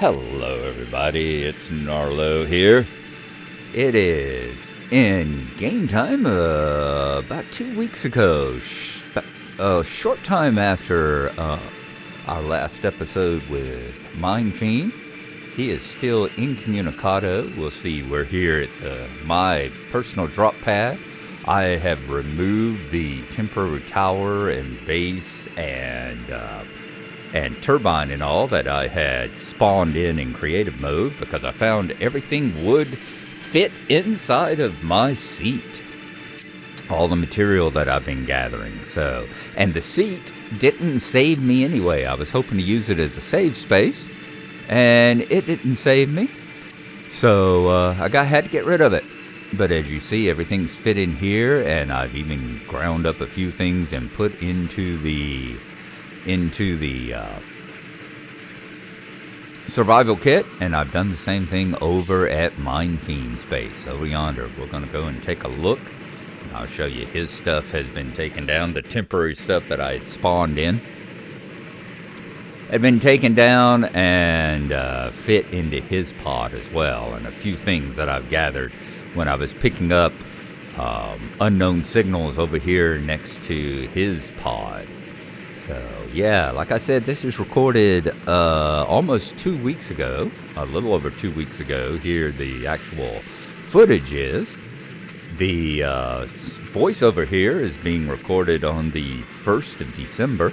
Hello everybody, it's Narlo here. It is in game time about 2 weeks ago, a short time after our last episode with Mindfiend. He is still incommunicado. We'll see, we're here at my personal drop pad. I have removed the temporary tower and base and turbine and all that I had spawned in creative mode because I found everything would fit inside of my seat. All the material that I've been gathering. And the seat didn't save me anyway. I was hoping to use it as a save space, and it didn't save me. So I had to get rid of it. But as you see, everything's fit in here, and I've even ground up a few things and put into the survival kit, and I've done the same thing over at Mindfiend's base over yonder. We're going to go and take a look. I'll show you his stuff has been taken down. The temporary stuff that I had spawned in had been taken down and fit into his pod as well, and a few things that I've gathered when I was picking up unknown signals over here next to his pod. So, yeah, like I said, this is recorded almost 2 weeks ago, a little over 2 weeks ago. Here the actual footage is. The voiceover here is being recorded on the 1st of December.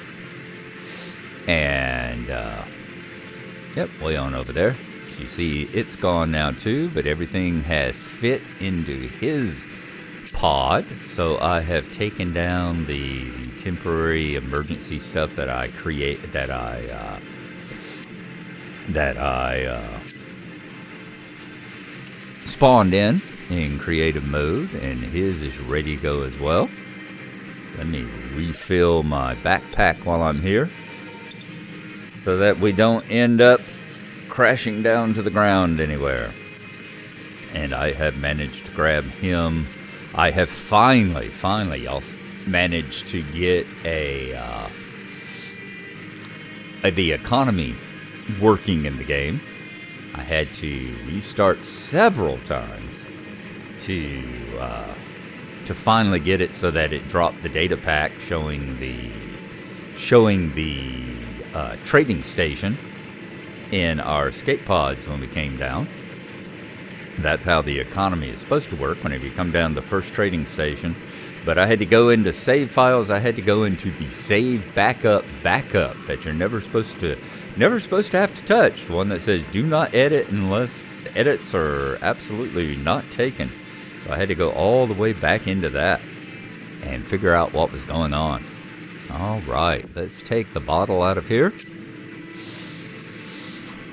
And, yep, way on over there. You see, it's gone now too, but everything has fit into his pod. So I have taken down the temporary emergency stuff that I spawned in creative mode, and his is ready to go as well. Let me refill my backpack while I'm here so that we don't end up crashing down to the ground anywhere. And I have managed to grab him. I have finally y'all managed to get the economy working in the game. I had to restart several times to finally get it so that it dropped the data pack showing the trading station in our escape pods when we came down. That's how the economy is supposed to work whenever you come down the first trading station. But I had to go into save files. I had to go into the save backup that you're never supposed to have to touch. The one that says do not edit unless edits are absolutely not taken. So I had to go all the way back into that and figure out what was going on. All right, let's take the bottle out of here.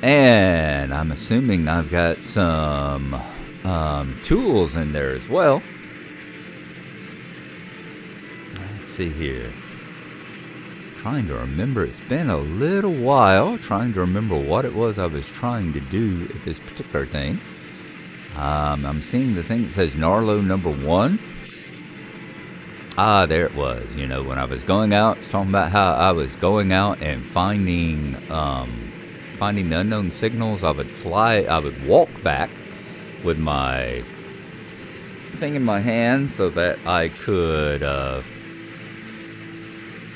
And I'm assuming I've got some tools in there as well. Let's see here. Trying to remember. It's been a little while. Trying to remember what it was I was trying to do at this particular thing. I'm seeing the thing that says Narlo number 1. Ah, there it was. You know, when I was going out, it's talking about how I was going out and finding the unknown signals. I would walk back with my thing in my hand so that I could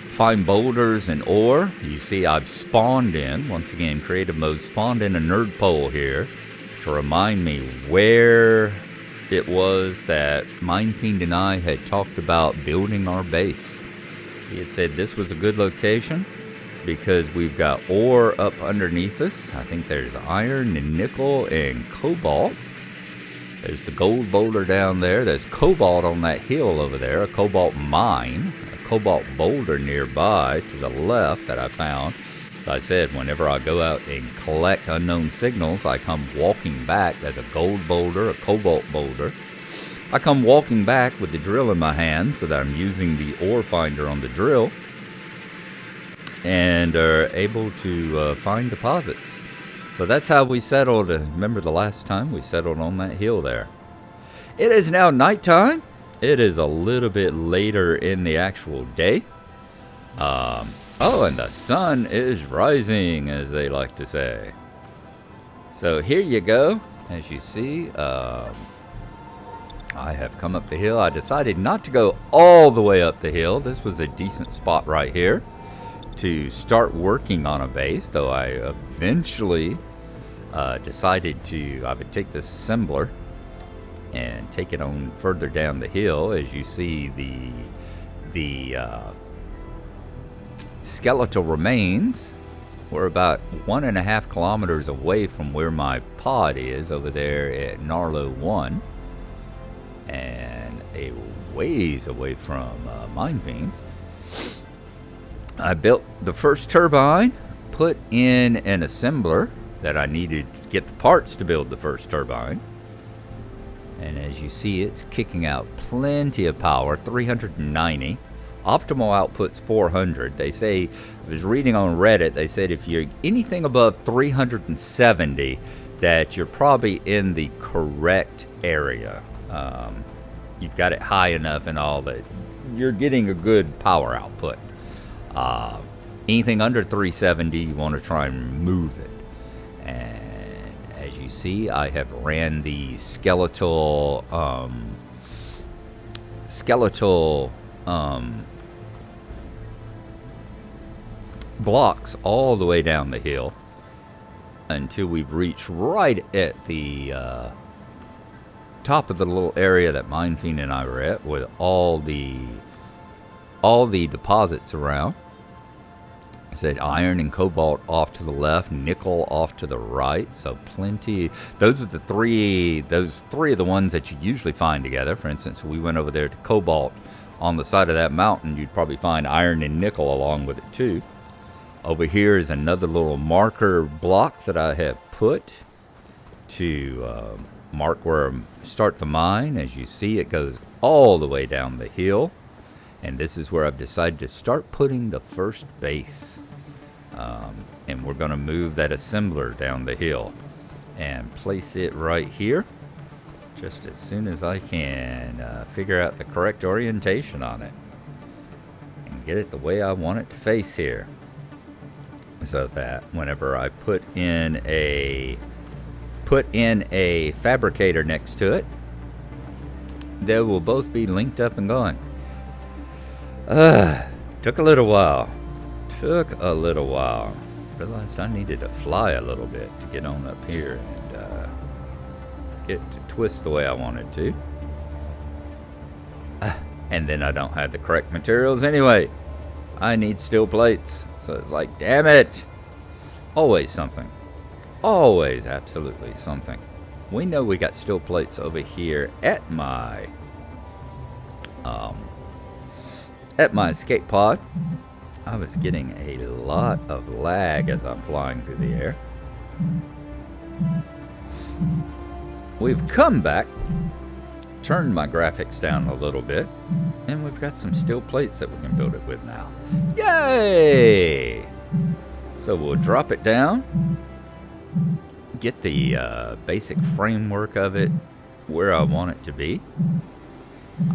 find boulders and ore. You see, I've spawned in, once again, creative mode, spawned in a nerd pole here to remind me where it was that Mindfiend and I had talked about building our base. He had said this was a good location because we've got ore up underneath us. I think there's iron and nickel and cobalt. There's the gold boulder down there. There's cobalt on that hill over there, a cobalt mine, a cobalt boulder nearby to the left that I found. As I said, whenever I go out and collect unknown signals, I come walking back. There's a gold boulder, a cobalt boulder. I come walking back with the drill in my hand so that I'm using the ore finder on the drill and are able to find deposits. So that's how we settled. Remember the last time we settled on that hill there. It is now nighttime. It is a little bit later in the actual day. Oh, and the sun is rising, as they like to say. So here you go. As you see, I have come up the hill. I decided not to go all the way up the hill. This was a decent spot right here to start working on a base, though I eventually decided I would take this assembler and take it on further down the hill. As you see, the skeletal remains were about 1.5 kilometers away from where my pod is over there at Narlo 1, and a ways away from Mindfiends. I built the first turbine, put in an assembler that I needed to get the parts to build the first turbine. And as you see, it's kicking out plenty of power, 390. Optimal output's 400. They say, I was reading on Reddit, they said if you're anything above 370, that you're probably in the correct area. You've got it high enough and all that you're getting a good power output. Anything under 370, you want to try and move it. And as you see, I have ran the skeletal blocks all the way down the hill until we've reached right at the top of the little area that Mindfiend and I were at, with all the deposits around. I said iron and cobalt off to the left, nickel off to the right, so plenty. Those are those three are the ones that you usually find together. For instance, we went over there to cobalt on the side of that mountain. You'd probably find iron and nickel along with it too. Over here is another little marker block that I have put to mark where I start the mine. As you see, it goes all the way down the hill. And this is where I've decided to start putting the first base. And we're going to move that assembler down the hill and place it right here just as soon as I can figure out the correct orientation on it and get it the way I want it to face here, so that whenever I put in a fabricator next to it, they will both be linked up and going. Took a little while. Realized I needed to fly a little bit to get on up here and get to twist the way I wanted to. And then I don't have the correct materials anyway. I need steel plates. So it's like, damn it. Always something. Always absolutely something. We know we got steel plates over here at my escape pod. I was getting a lot of lag as I'm flying through the air. We've come back, turned my graphics down a little bit, and we've got some steel plates that we can build it with now. Yay! So we'll drop it down, get the basic framework of it where I want it to be.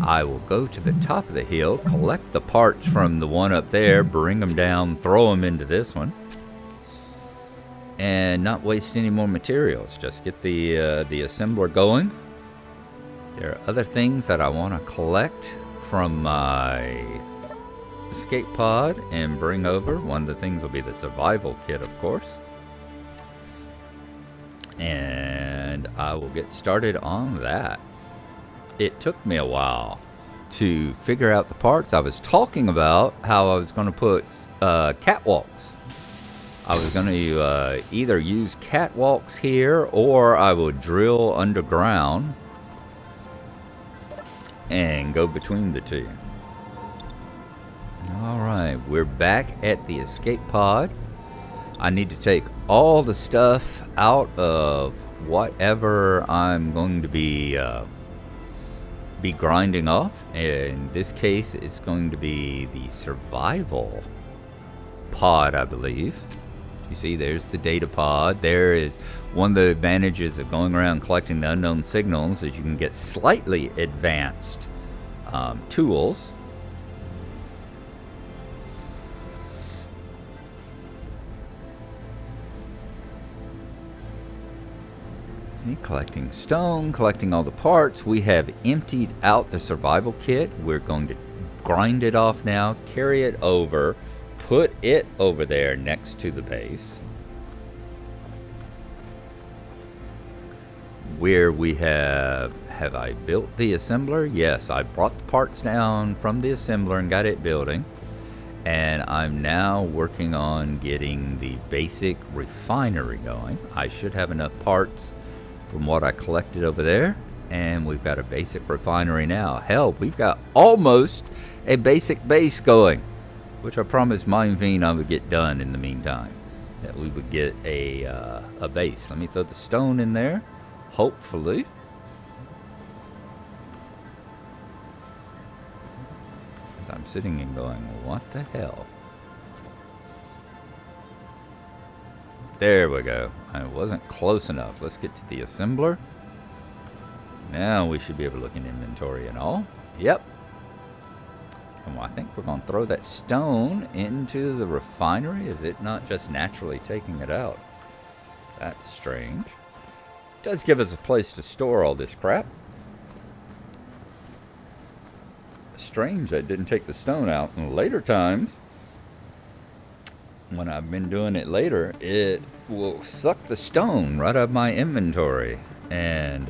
I will go to the top of the hill, collect the parts from the one up there, bring them down, throw them into this one, and not waste any more materials. Just get the assembler going. There are other things that I want to collect from my escape pod and bring over. One of the things will be the survival kit, of course. And I will get started on that. It took me a while to figure out the parts. I was talking about how I was going to put catwalks. I was going to either use catwalks here, or I would drill underground and go between the two. Alright, we're back at the escape pod. I need to take all the stuff out of whatever I'm going to be grinding off. In this case, it's going to be the survival pod, I believe. You see, there's the data pod. There is one of the advantages of going around collecting the unknown signals, is you can get slightly advanced tools. Collecting stone, collecting all the parts. We have emptied out the survival kit. We're going to grind it off now, carry it over, put it over there next to the base, where we have I built the assembler? Yes, I brought the parts down from the assembler and got it building. And I'm now working on getting the basic refinery going. I should have enough parts from what I collected over there, and we've got a basic refinery now. Hell, we've got almost a basic base going, which I promised Mindfiend I would get done in the meantime, that we would get a base. Let me throw the stone in there, hopefully. As I'm sitting and going, what the hell? There we go. I wasn't close enough. Let's get to the assembler. Now we should be able to look in inventory and all. Yep. And I think we're going to throw that stone into the refinery. Is it not just naturally taking it out? That's strange. It does give us a place to store all this crap. Strange that it didn't take the stone out. In later times, when I've been doing it later, it will suck the stone right out of my inventory, and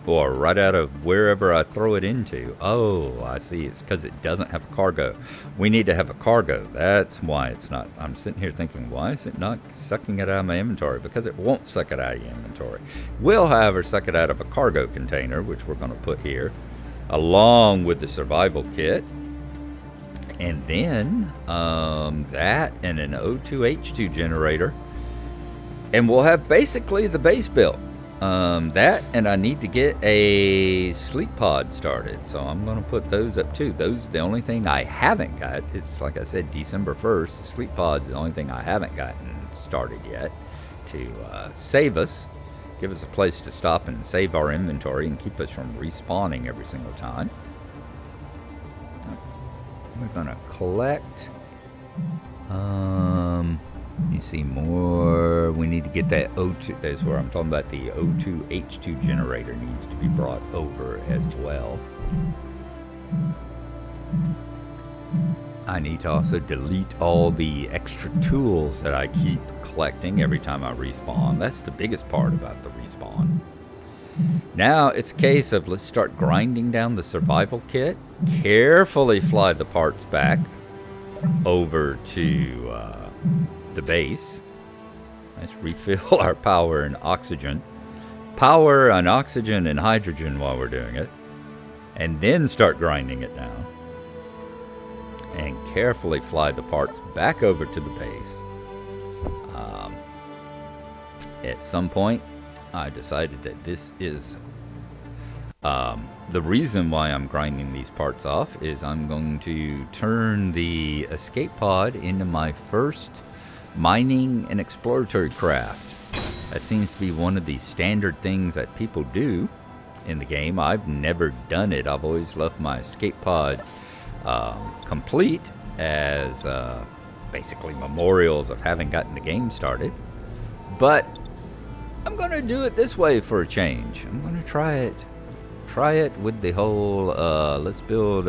or right out of wherever I throw it into. Oh, I see. It's because it doesn't have a cargo. We need to have a cargo. That's why it's not. I'm sitting here thinking, why is it not sucking it out of my inventory? Because it won't suck it out of your inventory. We'll, however, suck it out of a cargo container, which we're going to put here, along with the survival kit. And then that and an O2H2 generator, and we'll have basically the base built. That, and I need to get a sleep pod started, so I'm going to put those up too. Those are the only thing I haven't got. It's like I said, December 1st. The sleep pod's the only thing I haven't gotten started yet to save us, give us a place to stop and save our inventory and keep us from respawning every single time. We're gonna collect. You see more. We need to get that O2. That's where I'm talking about. The O2H2 generator needs to be brought over as well. I need to also delete all the extra tools that I keep collecting every time I respawn. That's the biggest part about the respawn. Now it's a case of let's start grinding down the survival kit, carefully fly the parts back over to the base. Let's refill our power and oxygen. Power and oxygen and hydrogen while we're doing it. And then start grinding it down. And carefully fly the parts back over to the base. At some point, I decided that this is the reason why I'm grinding these parts off is I'm going to turn the escape pod into my first mining and exploratory craft. That seems to be one of the standard things that people do in the game. I've never done it. I've always left my escape pods complete as basically memorials of having gotten the game started. But I'm going to do it this way for a change. I'm going to try it with the whole let's build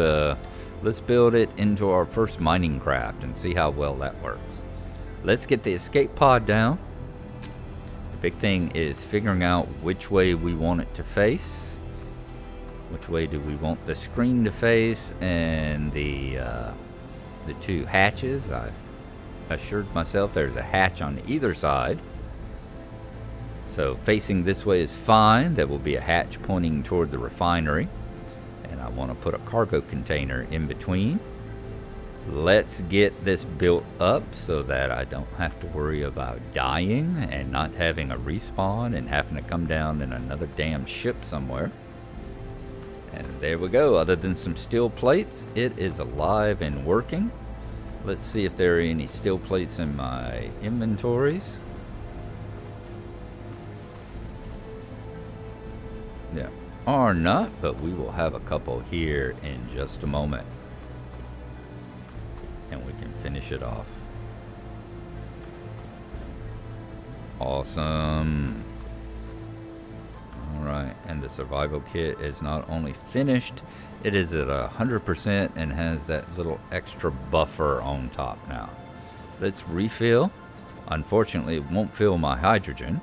it into our first mining craft and see how well that works. Let's get the escape pod down. The big thing is figuring out which way we want it to face. Which way do we want the screen to face, and the two hatches. I assured myself there's a hatch on either side. So facing this way is fine. There will be a hatch pointing toward the refinery. And I want to put a cargo container in between. Let's get this built up so that I don't have to worry about dying and not having a respawn and having to come down in another damn ship somewhere. And there we go. Other than some steel plates, it is alive and working. Let's see if there are any steel plates in my inventories. There are not, but we will have a couple here in just a moment. And we can finish it off. Awesome. and the survival kit is not only finished, it is at 100% and has that little extra buffer on top now. Let's refill. Unfortunately, it won't fill my hydrogen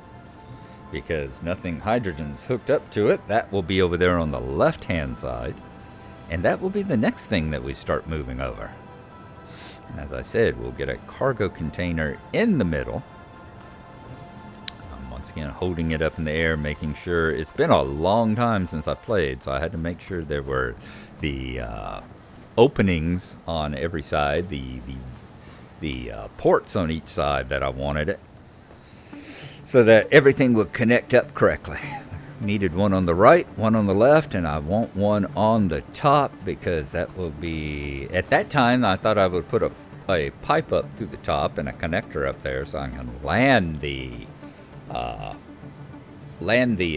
because nothing hydrogen's hooked up to it. That will be over there on the left-hand side, and that will be the next thing that we start moving over. And as I said, we'll get a cargo container in the middle. I'm once again holding it up in the air, making sure. It's been a long time since I played, so I had to make sure there were the openings on every side, the ports on each side that I wanted it, so that everything would connect up correctly. Needed one on the right, one on the left, and I want one on the top because that will be, at that time I thought I would put a pipe up through the top and a connector up there so I can land the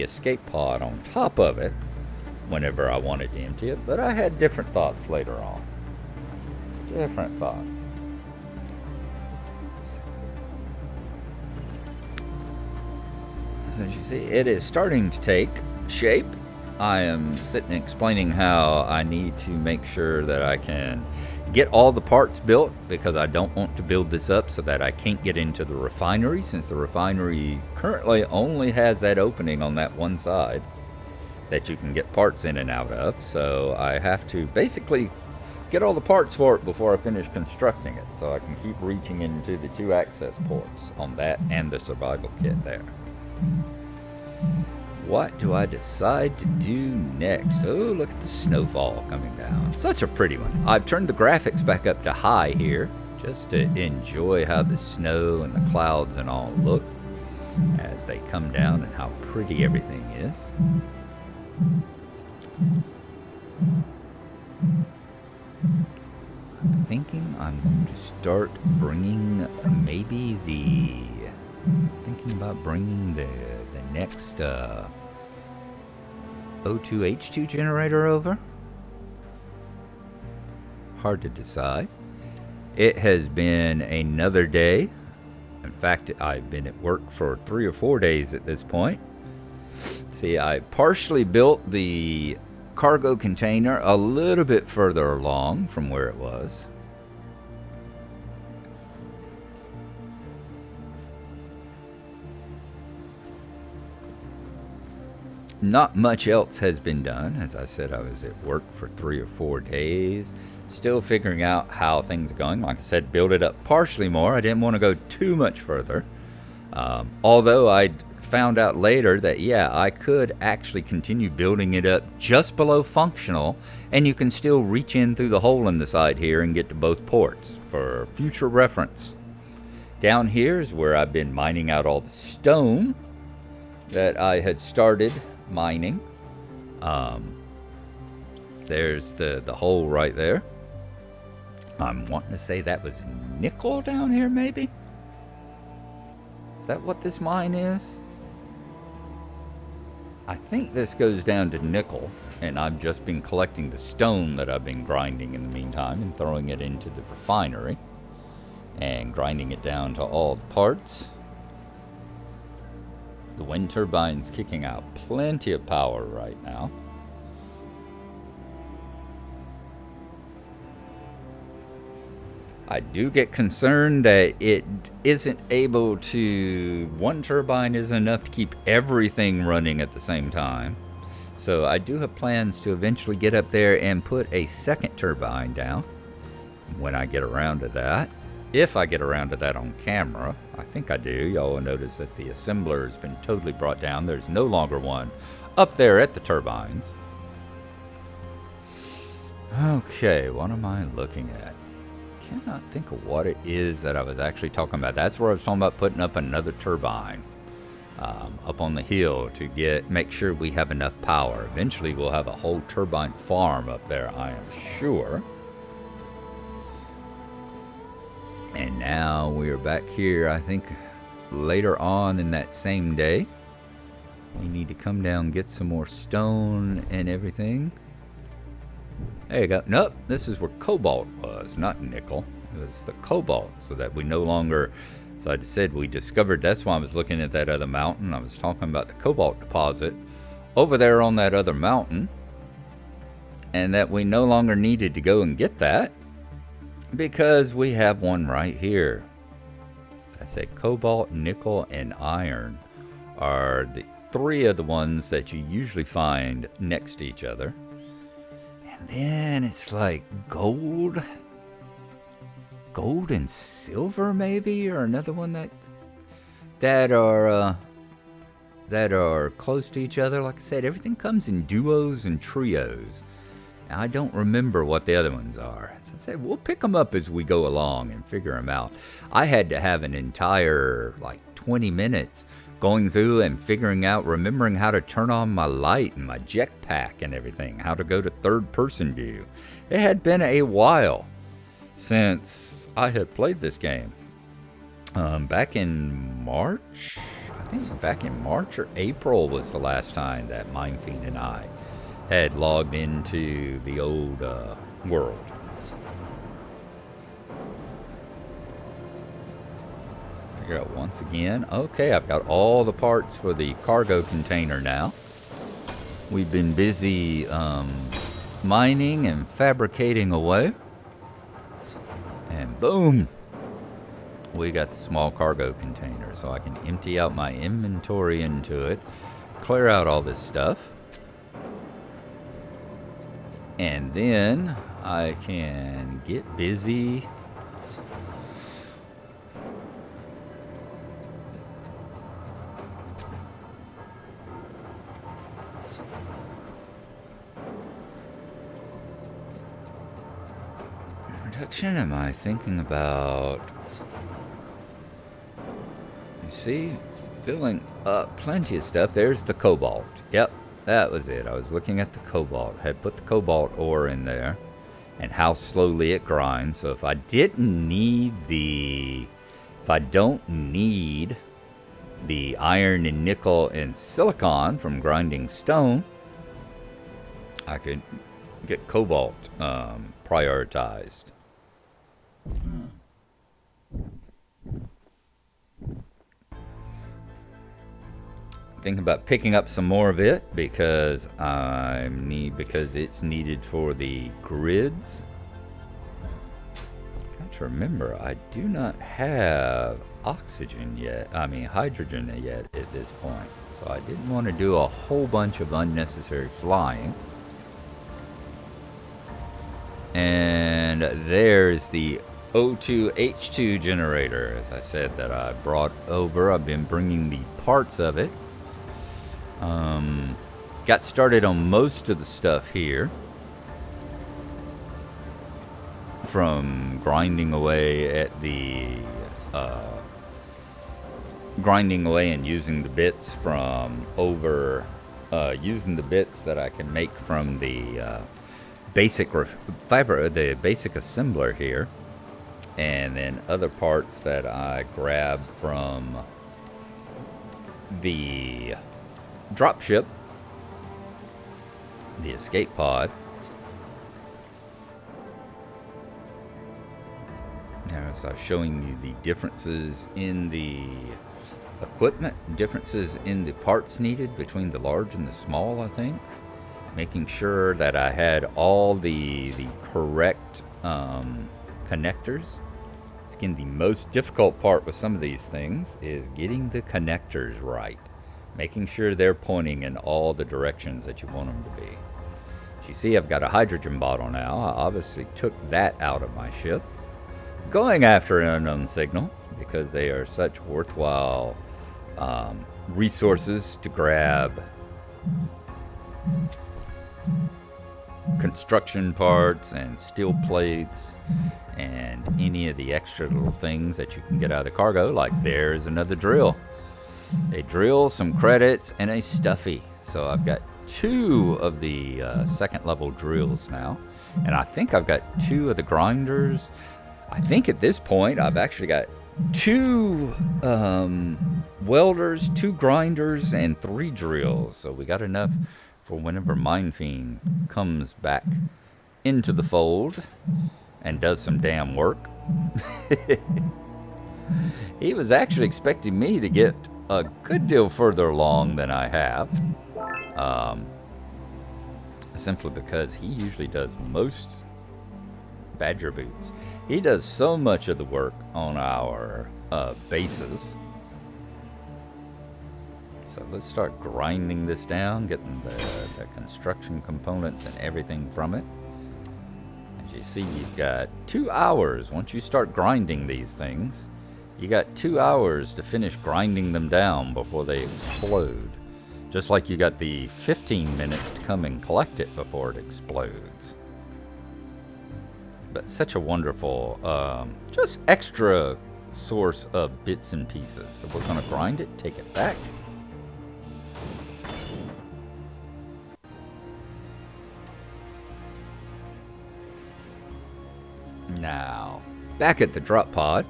escape pod on top of it whenever I wanted to empty it, but I had different thoughts later on. Different thoughts. As you see, it is starting to take shape. I am sitting explaining how I need to make sure that I can get all the parts built, because I don't want to build this up so that I can't get into the refinery, since the refinery currently only has that opening on that one side that you can get parts in and out of. So I have to basically get all the parts for it before I finish constructing it, so I can keep reaching into the 2 access ports on that and the survival kit there. What do I decide to do next? Oh, look at the snowfall coming down. Such a pretty one. I've turned the graphics back up to high here, just to enjoy how the snow and the clouds and all look as they come down and how pretty everything is. I'm thinking I'm going to start bringing thinking about bringing the next O2H2 generator over. Hard to decide. It has been another day. In fact, I've been at work for 3 or 4 days at this point. See, I partially built the cargo container a little bit further along from where it was. Not much else has been done. As I said, I was at work for 3 or 4 days, still figuring out how things are going. Like I said, build it up partially more. I didn't want to go too much further. Although I found out later that, yeah, I could actually continue building it up just below functional, and you can still reach in through the hole in the side here and get to both ports for future reference. Down here is where I've been mining out all the stone that I had started mining. There's the hole right there. I'm wanting to say that was nickel down here, maybe? Is that what this mine is? I think this goes down to nickel, and I've just been collecting the stone that I've been grinding in the meantime and throwing it into the refinery and grinding it down to all the parts. The wind turbine's kicking out plenty of power right now. I do get concerned that it isn't able to, one turbine isn't enough to keep everything running at the same time. So I do have plans to eventually get up there and put a second turbine down when I get around to that. If I get around to that on camera, I think I do. Y'all will notice that the assembler has been totally brought down. There's no longer one up there at the turbines. Okay, what am I looking at? Cannot think of what it is that I was actually talking about. That's where I was talking about putting up another turbine up on the hill to make sure we have enough power. Eventually we'll have a whole turbine farm up there, I am sure. And now we are back here, I think later on in that same day. We need to come down, get some more stone and everything. There you go. Nope, this is where cobalt was, not nickel. It was the cobalt, so that we no longer, as I said, we discovered, that's why I was looking at that other mountain. I was talking about the cobalt deposit over there on that other mountain, and that we no longer needed to go and get that because we have one right here. As I said, cobalt, nickel, and iron are the three of the ones that you usually find next to each other. And then it's like gold and silver, maybe, or another one that are close to each other. Like I said, everything comes in duos and trios. And I don't remember what the other ones are. As I said, we'll pick them up as we go along and figure them out. I had to have an entire 20 minutes going through and figuring out, remembering how to turn on my light and my jetpack and everything, how to go to third-person view. It had been a while since I had played this game. Back in March, I think back in March or April was the last time that Mindfiend and I had logged into the old world. Figure out once again. Okay, I've got all the parts for the cargo container now. We've been busy mining and fabricating away. And boom! We got the small cargo container, so I can empty out my inventory into it, clear out all this stuff, and then I can get busy reduction. Am I thinking about? See, filling up plenty of stuff. There's the cobalt. Yep, that was it. I was looking at the cobalt. Had put the cobalt ore in there and how slowly it grinds. So if I don't need the iron and nickel and silicon from grinding stone, I could get cobalt prioritized. Thinking about picking up some more of it because it's needed for the grids. I'm trying to remember, I do not have hydrogen yet at this point, so I didn't want to do a whole bunch of unnecessary flying. And there's the O2H2 generator, as I said, that I brought over. I've been bringing the parts of it. Got started on most of the stuff here from grinding away and using the bits from using the bits that I can make from the basic assembler here, and then other parts that I grab from the dropship, the escape pod. Now, as I was showing you the differences in the equipment, differences in the parts needed between the large and the small, I think. Making sure that I had all the correct connectors. It's again the most difficult part with some of these things is getting the connectors right. Making sure they're pointing in all the directions that you want them to be. As you see, I've got a hydrogen bottle now. I obviously took that out of my ship. Going after an unknown signal because they are such worthwhile resources to grab. Construction parts and steel plates and any of the extra little things that you can get out of the cargo. Like there's another drill. A drill, some credits, and a stuffy. So I've got 2 of the second level drills now. And I think I've got 2 of the grinders. I think at this point I've actually got 2 welders, 2 grinders, and 3 drills. So we got enough for whenever Mindfiend comes back into the fold and does some damn work. He was actually expecting me to get a good deal further along than I have. Simply because he usually does most Badger boots. He does so much of the work on our bases. So let's start grinding this down, getting the construction components and everything from it. As you see, you've got 2 hours. Once you start grinding these things, you got 2 hours to finish grinding them down before they explode. Just like you got the 15 minutes to come and collect it before it explodes. But such a wonderful, just extra source of bits and pieces. So we're going to grind it, take it back. Now, back at the drop pod,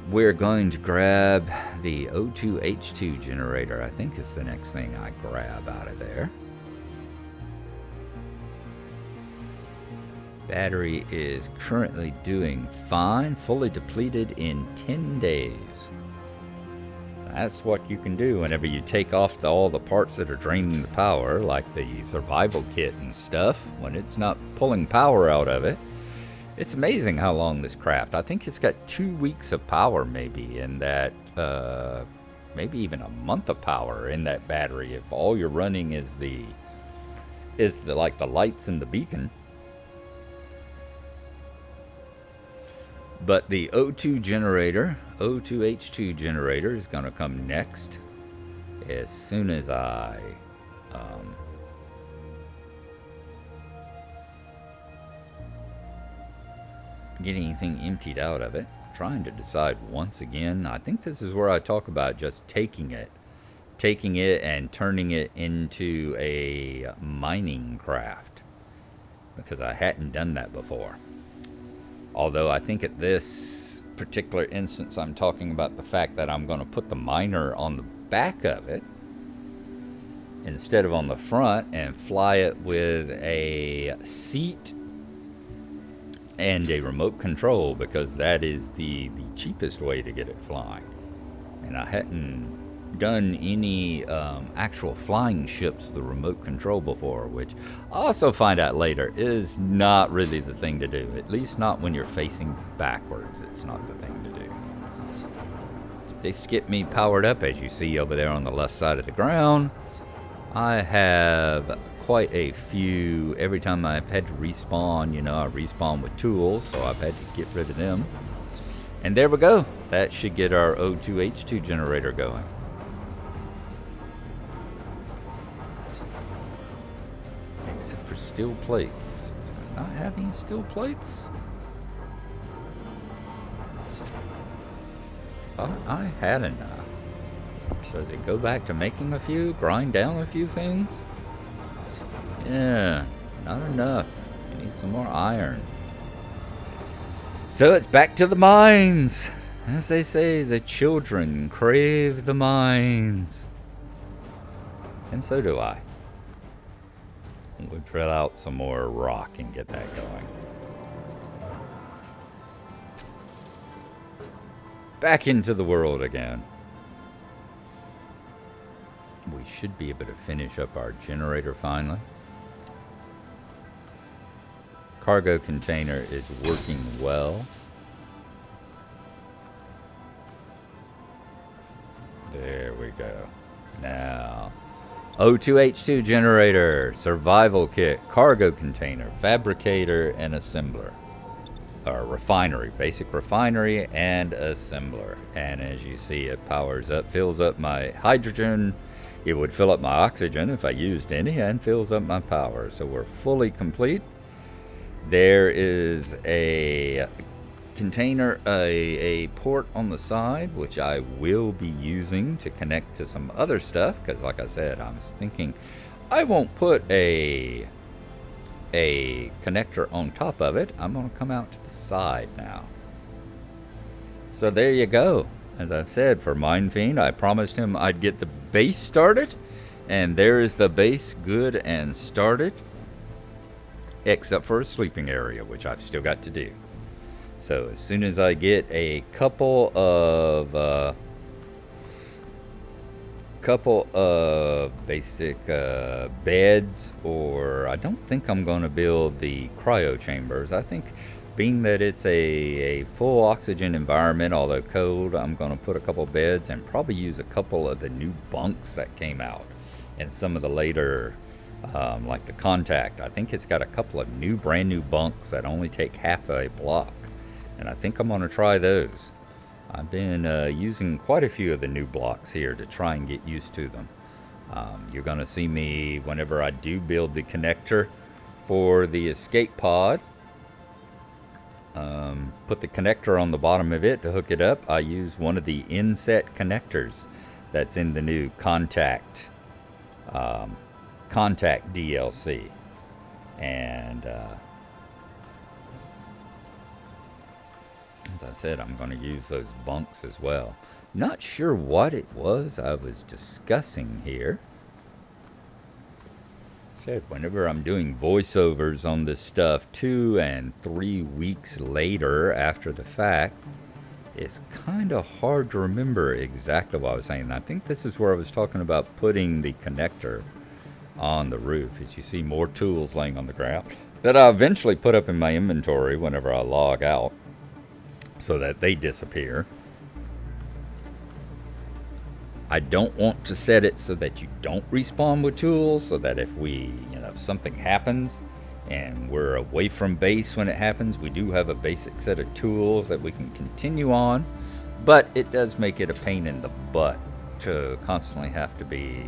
we're going to grab the O2H2 generator, I think is the next thing I grab out of there. Battery is currently doing fine, fully depleted in 10 days. That's what you can do whenever you take off all the parts that are draining the power, like the survival kit and stuff. When it's not pulling power out of it, it's amazing how long this craft. I think it's got 2 weeks of power, maybe, in that, maybe even a month of power in that battery. If all you're running is the like the lights and the beacon. But the O2 generator, O2H2 generator, is going to come next as soon as I get anything emptied out of it. I'm trying to decide once again. I think this is where I talk about just taking it and turning it into a mining craft, because I hadn't done that before. Although I think at this particular instance, I'm talking about the fact that I'm going to put the miner on the back of it instead of on the front, and fly it with a seat and a remote control, because that is the cheapest way to get it flying. And I hadn't done any actual flying ships with the remote control before, which I also find out later is not really the thing to do. At least not when you're facing backwards. It's not the thing to do. This get me powered up, as you see over there on the left side of the ground. I have quite a few. Every time I've had to respawn, you know, I respawn with tools, so I've had to get rid of them. And there we go. That should get our O2H2 generator going. Except for steel plates. Do I not have any steel plates? I had enough. So does it go back to making a few? Grind down a few things? Yeah, not enough. You need some more iron. So it's back to the mines. As they say, the children crave the mines. And so do I. We'll drill out some more rock and get that going. Back into the world again. We should be able to finish up our generator finally. Cargo container is working well. There we go. Now, O2H2 generator, survival kit, cargo container, fabricator, and assembler. Or refinery, basic refinery and assembler. And as you see, it powers up, fills up my hydrogen. It would fill up my oxygen if I used any, and fills up my power. So we're fully complete. There is a container, a port on the side, which I will be using to connect to some other stuff, because like I said, I was thinking I won't put a connector on top of it. I'm going to come out to the side now. So there you go. As I've said, for Mindfiend, I promised him I'd get the base started, and there is the base good and started, except for a sleeping area, which I've still got to do. So as soon as I get a couple couple of basic beds, or I don't think I'm going to build the cryo chambers. I think being that it's a full oxygen environment, although cold, I'm going to put a couple beds and probably use a couple of the new bunks that came out and some of the later, like the Contact. I think it's got a couple of brand new bunks that only take half a block, and I think I'm going to try those. I've been using quite a few of the new blocks here to try and get used to them. You're going to see me, whenever I do build the connector for the escape pod, put the connector on the bottom of it to hook it up. I use one of the inset connectors that's in the new Contact DLC. And as I said, I'm going to use those bunks as well. Not sure what it was I was discussing here. Said whenever I'm doing voiceovers on this stuff 2 and 3 weeks later after the fact, it's kind of hard to remember exactly what I was saying. I think this is where I was talking about putting the connector on the roof. As you see more tools laying on the ground that I eventually put up in my inventory whenever I log out, so that they disappear. I don't want to set it so that you don't respawn with tools, so that if if something happens and we're away from base when it happens, we do have a basic set of tools that we can continue on. But it does make it a pain in the butt to constantly have to be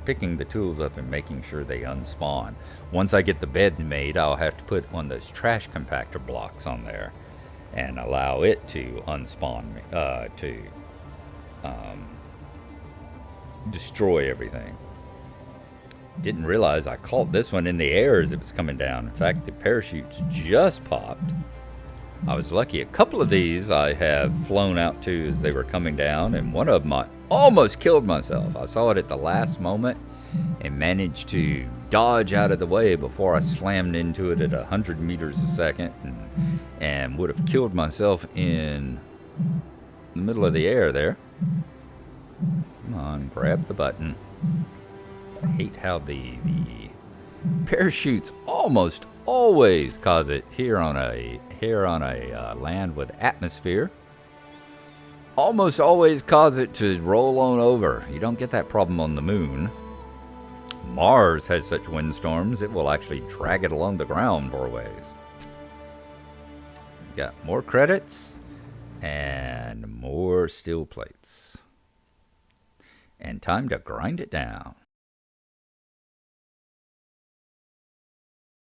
picking the tools up and making sure they unspawn. Once I get the bed made, I'll have to put one of those trash compactor blocks on there and allow it to unspawn to destroy everything. Didn't realize I caught this one in the air as it was coming down. In fact, the parachutes just popped. I was lucky. A couple of these I have flown out to as they were coming down, and one of them I almost killed myself. I saw it at the last moment and managed to dodge out of the way before I slammed into it at 100 meters a second, and would have killed myself in the middle of the air there. Come on, grab the button. I hate how the parachutes almost always cause it here on a land with atmosphere. Almost always cause it to roll on over. You don't get that problem on the moon. Mars has such windstorms, it will actually drag it along the ground for a ways. Got more credits and more steel plates. And time to grind it down.